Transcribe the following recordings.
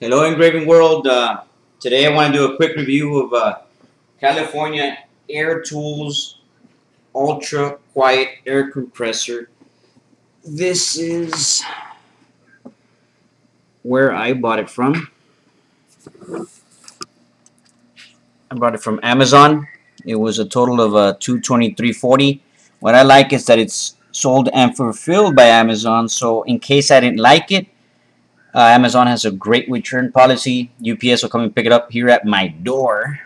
Hello, Engraving World. Today I want to do a quick review of California Air Tools Ultra Quiet Air Compressor. This is where I bought it from. I bought it from Amazon. It was a total of $223.40. What I like is that it's sold and fulfilled by Amazon. So in case I didn't like it, Amazon has a great return policy. UPS will come and pick it up here at my door.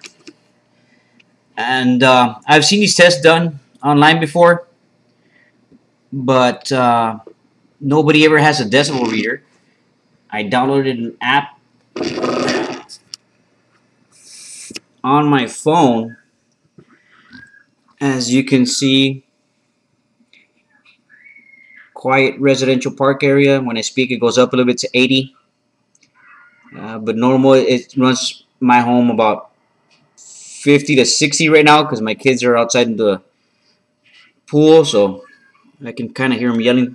And I've seen these tests done online before, but nobody ever has a decibel reader. I downloaded an app on my phone. As you can see, quiet residential park area. When I speak, it goes up a little bit to 80. But normal, it runs my home about 50 to 60 right now because my kids are outside in the pool, so I can kind of hear them yelling.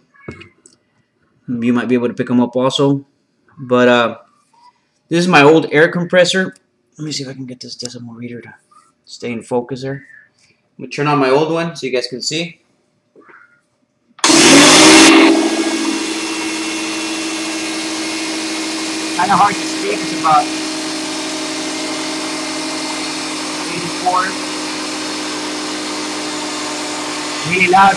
You might be able to pick them up also. But this is my old air compressor. Let me see if I can get this decibel reader to stay in focus there. I'm going to turn on my old one so you guys can see. Kind of hard to speak. It's about 84. Really loud.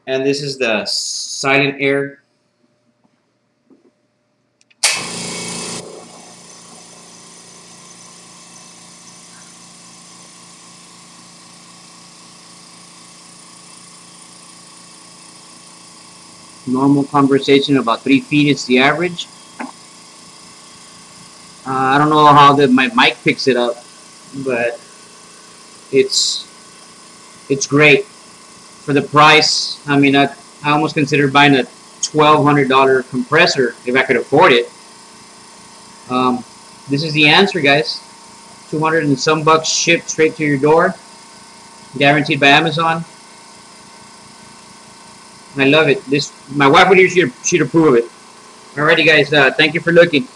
And this is the silent air. Normal conversation about 3 feet is the average. I don't know how my mic picks it up, but it's great for the price. I mean, I almost consider buying a $1,200 compressor if I could afford it. This is the answer, guys. 200 and some bucks shipped straight to your door, guaranteed by Amazon. I love it. My wife would hear she'd approve of it. Alrighty, guys. Thank you for looking.